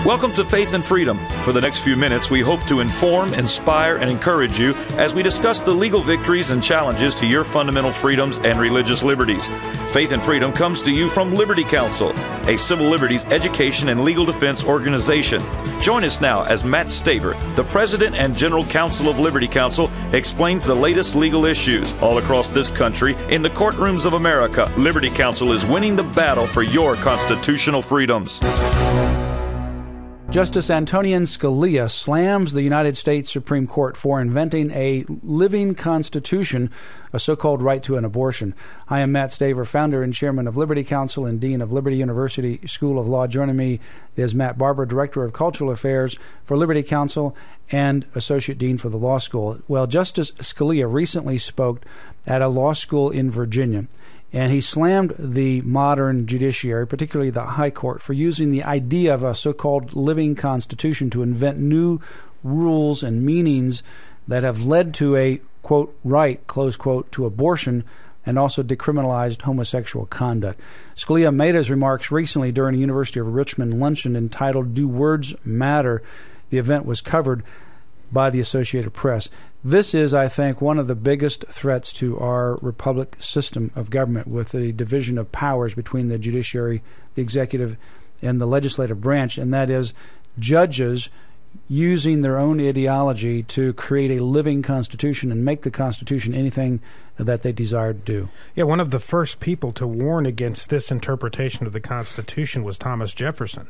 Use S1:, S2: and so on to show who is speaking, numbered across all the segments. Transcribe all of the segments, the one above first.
S1: Welcome to Faith and Freedom. For the next few minutes, we hope to inform, inspire, and encourage you as we discuss the legal victories and challenges to your fundamental freedoms and religious liberties. Faith and Freedom comes to you from Liberty Counsel, a civil liberties education and legal defense organization. Join us now as Matt Staver, the President and General Counsel of Liberty Counsel, explains the latest legal issues all across this country in the courtrooms of America. Liberty Counsel is winning the battle for your constitutional freedoms.
S2: Justice Antonin Scalia slams the United States Supreme Court for inventing a living constitution, a so-called right to an abortion. I am Matt Staver, founder and chairman of Liberty Counsel and dean of Liberty University School of Law. Joining me is Matt Barber, director of cultural affairs for Liberty Counsel and associate dean for the law school. Well, Justice Scalia recently spoke at a law school in Virginia, and he slammed the modern judiciary, particularly the High Court, for using the idea of a so-called living constitution to invent new rules and meanings that have led to a, quote, right, close quote, to abortion and also decriminalized homosexual conduct. Scalia made his remarks recently during a University of Richmond luncheon entitled Do Words Matter? The event was covered by the Associated Press. This is, I think, one of the biggest threats to our republic system of government, with the division of powers between the judiciary, the executive, and the legislative branch, and that is judges using their own ideology to create a living constitution and make the Constitution anything that they desire to do.
S3: Yeah, one of the first people to warn against this interpretation of the Constitution was Thomas Jefferson.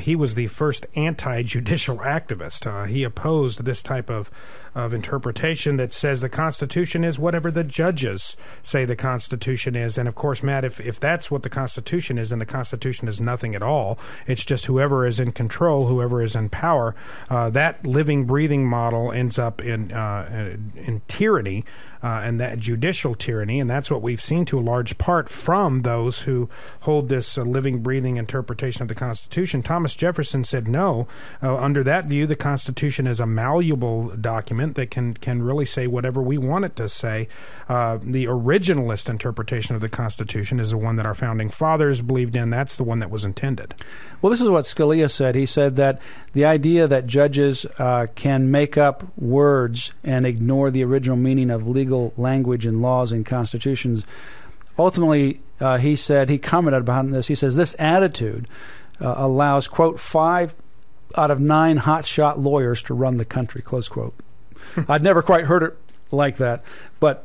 S3: He was the first anti-judicial activist. He opposed this type of interpretation that says the Constitution is whatever the judges say the Constitution is. And of course, Matt, if that's what the Constitution is, then the Constitution is nothing at all. It's just whoever is in control, whoever is in power. That living, breathing model ends up in tyranny, and that judicial tyranny, and that's what we've seen to a large part from those who hold this living, breathing interpretation of the Constitution. Thomas Jefferson said no. Under that view, the Constitution is a malleable document that can really say whatever we want it to say. The originalist interpretation of the Constitution is the one that our founding fathers believed in. That's the one that was intended.
S2: Well, this is what Scalia said. He said that the idea that judges can make up words and ignore the original meaning of legal language and laws and constitutions, ultimately, he commented upon this. He says, this attitude allows, quote, 5 out of 9 hotshot lawyers to run the country, close quote. I'd never quite heard it like that, but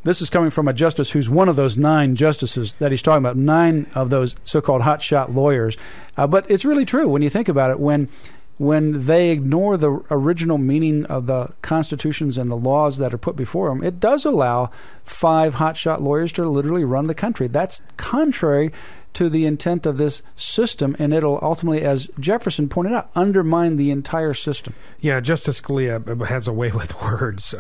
S2: this is coming from a justice who's one of those 9 justices that he's talking about, 9 of those so-called hotshot lawyers. But it's really true when you think about it. When they ignore the original meaning of the constitutions and the laws that are put before them, it does allow 5 hotshot lawyers to literally run the country. That's contrary to the intent of this system, and it'll ultimately, as Jefferson pointed out, undermine the entire system.
S3: Yeah, Justice Scalia has a way with words.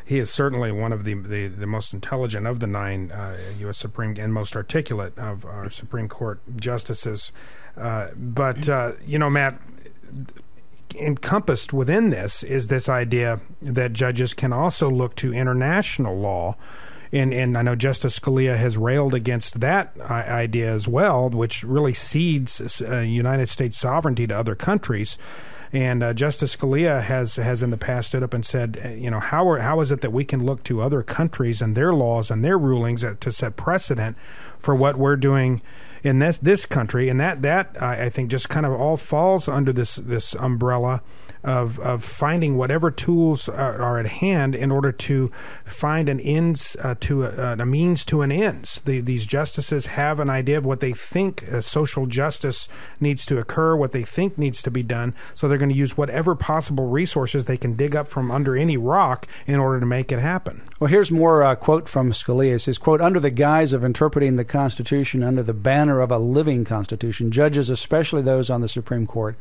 S3: He is certainly one of the most intelligent of the 9 U.S. Supreme and most articulate of our Supreme Court justices. But Matt, encompassed within this is this idea that judges can also look to international law. And I know Justice Scalia has railed against that idea as well, which really cedes United States sovereignty to other countries. And Justice Scalia has in the past stood up and said, how is it that we can look to other countries and their laws and their rulings to set precedent for what we're doing in this country? And that I think just kind of all falls under this umbrella of finding whatever tools are at hand in order to find an ends to a means to an ends. These justices have an idea of what they think social justice needs to occur, what they think needs to be done, so they're going to use whatever possible resources they can dig up from under any rock in order to make it happen.
S2: Well, here's more quote from Scalia. It says, quote, under the guise of interpreting the Constitution under the banner of a living Constitution, judges, especially those on the Supreme Court,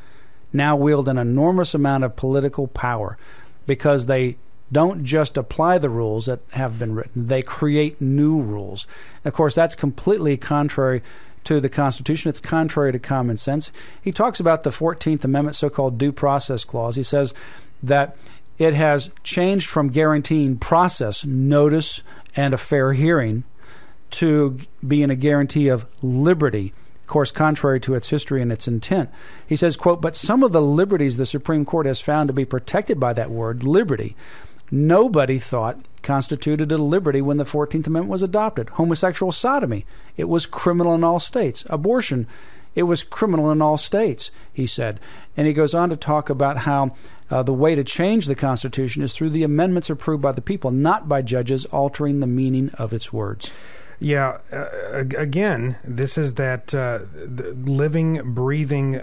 S2: now wield an enormous amount of political power because they don't just apply the rules that have been written, they create new rules. And of course, that's completely contrary to the Constitution. It's contrary to common sense. He talks about the 14th Amendment, so-called due process clause. He says that it has changed from guaranteeing process, notice, and a fair hearing to being a guarantee of liberty of course, contrary to its history and its intent. He says, quote, "But some of the liberties the Supreme Court has found to be protected by that word, liberty, nobody thought constituted a liberty when the 14th Amendment was adopted. Homosexual sodomy, it was criminal in all states. Abortion, it was criminal in all states," he said. And he goes on to talk about how the way to change the Constitution is through the amendments approved by the people, not by judges altering the meaning of its words.
S3: Yeah, again, this is that living, breathing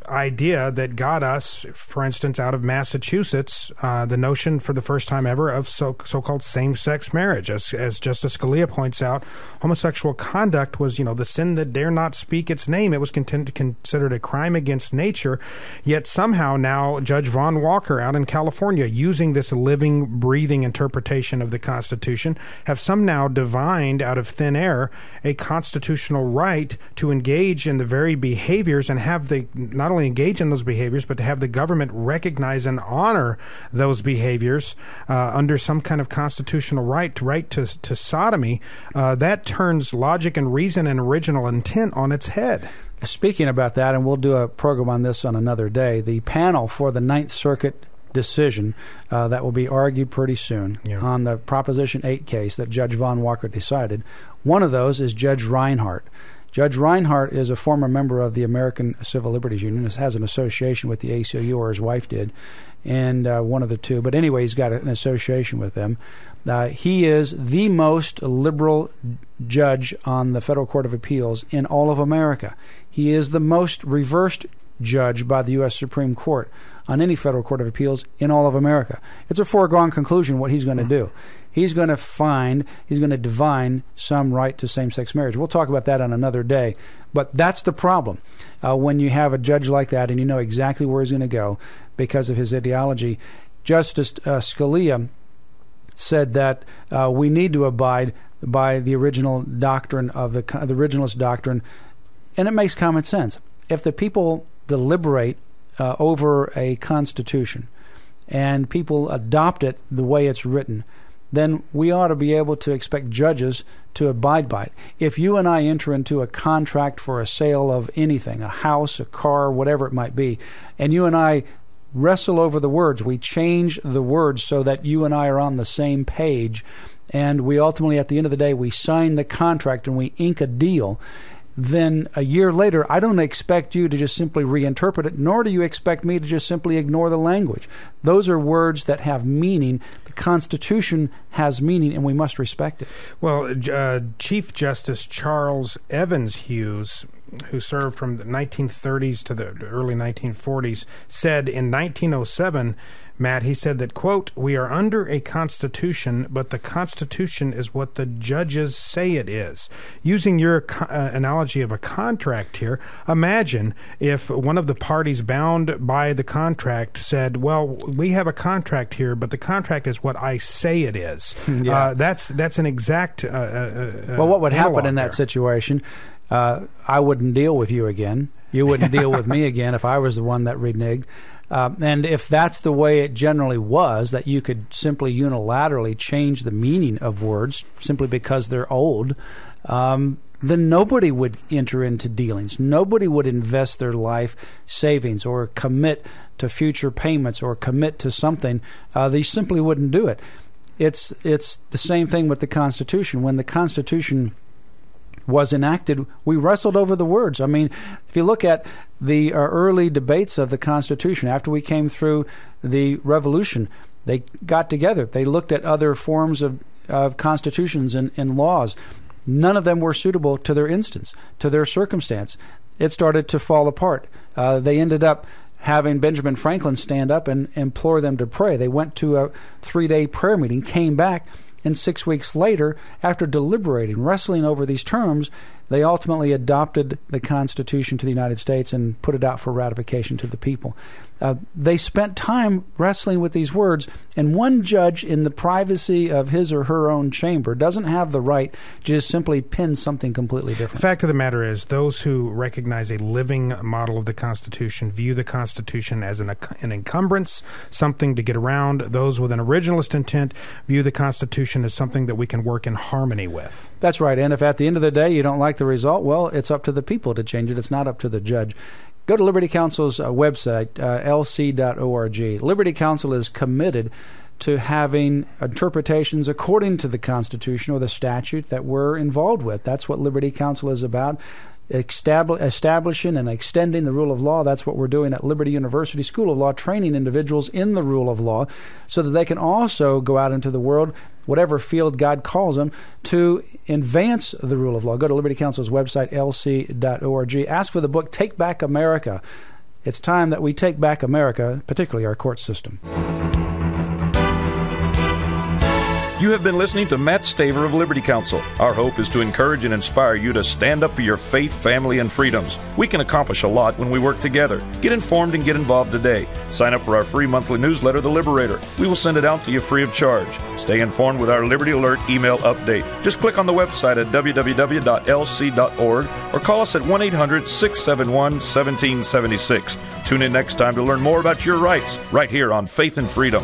S3: idea that got us, for instance, out of Massachusetts, the notion for the first time ever of so-called same-sex marriage. As Justice Scalia points out, homosexual conduct was, the sin that dare not speak its name. It was considered a crime against nature, yet somehow now Judge Von Walker out in California, using this living, breathing interpretation of the Constitution, have somehow divined out of thin air a constitutional right to engage in the very behaviors and have not only engage in those behaviors, but to have the government recognize and honor those behaviors under some kind of constitutional right to sodomy. That turns logic and reason and original intent on its head.
S2: Speaking about that, and we'll do a program on this on another day, the panel for the Ninth Circuit decision that will be argued pretty soon on the Proposition 8 case that Judge Von Walker decided. One of those is Judge Reinhart. Judge Reinhart is a former member of the American Civil Liberties Union, has an association with the ACLU, or his wife did, and one of the two. But anyway, he's got an association with them. He is the most liberal judge on the Federal Court of Appeals in all of America. He is the most reversed judge by the U.S. Supreme Court on any federal court of appeals in all of America. It's a foregone conclusion what he's going to do. He's going to divine some right to same-sex marriage. We'll talk about that on another day. But that's the problem. When you have a judge like that and you know exactly where he's going to go because of his ideology, Justice Scalia said that we need to abide by the original doctrine of the originalist doctrine, and it makes common sense. If the people deliberate over a constitution and people adopt it the way it's written, then we ought to be able to expect judges to abide by it. If you and I enter into a contract for a sale of anything, a house, a car, whatever it might be, and you and I wrestle over the words, we change the words so that you and I are on the same page, and we ultimately, at the end of the day, we sign the contract and we ink a deal, then a year later, I don't expect you to just simply reinterpret it, nor do you expect me to just simply ignore the language. Those are words that have meaning. The Constitution has meaning, and we must respect it.
S3: Well, Chief Justice Charles Evans Hughes, who served from the 1930s to the early 1940s, said in 1907, Matt, he said that, quote, "We are under a constitution, but the constitution is what the judges say it is." Using your analogy of a contract here, imagine if one of the parties bound by the contract said, well, we have a contract here, but the contract is what I say it is. That's an exact
S2: well, what would happen in that situation? I wouldn't deal with you again. You wouldn't deal with me again if I was the one that reneged. And if that's the way it generally was, that you could simply unilaterally change the meaning of words simply because they're old, then nobody would enter into dealings. Nobody would invest their life savings or commit to future payments or commit to something. They simply wouldn't do it. It's the same thing with the Constitution. When the Constitution was enacted, we wrestled over the words. I mean, if you look at the early debates of the Constitution, after we came through the Revolution, they got together. They looked at other forms of constitutions and laws. None of them were suitable to their instance, to their circumstance. It started to fall apart. They ended up having Benjamin Franklin stand up and implore them to pray. They went to a 3-day prayer meeting, came back, and 6 weeks later, after deliberating, wrestling over these terms, they ultimately adopted the Constitution to the United States and put it out for ratification to the people. They spent time wrestling with these words, and one judge in the privacy of his or her own chamber doesn't have the right to just simply pin something completely different.
S3: The fact of the matter is, those who recognize a living model of the Constitution view the Constitution as an encumbrance, something to get around. Those with an originalist intent view the Constitution as something that we can work in harmony with.
S2: That's right, and if at the end of the day you don't like the result, well, it's up to the people to change it. It's not up to the judge. Go to Liberty Counsel's website, lc.org. Liberty Counsel is committed to having interpretations according to the Constitution or the statute that we're involved with. That's what Liberty Counsel is about. Establishing and extending the rule of law. That's what we're doing at Liberty University School of Law, training individuals in the rule of law so that they can also go out into the world, whatever field God calls them, to advance the rule of law. Go to Liberty Counsel's website, lc.org. Ask for the book, Take Back America. It's time that we take back America, particularly our court system.
S1: You have been listening to Matt Staver of Liberty Counsel. Our hope is to encourage and inspire you to stand up for your faith, family, and freedoms. We can accomplish a lot when we work together. Get informed and get involved today. Sign up for our free monthly newsletter, The Liberator. We will send it out to you free of charge. Stay informed with our Liberty Alert email update. Just click on the website at www.lc.org or call us at 1-800-671-1776. Tune in next time to learn more about your rights right here on Faith and Freedom.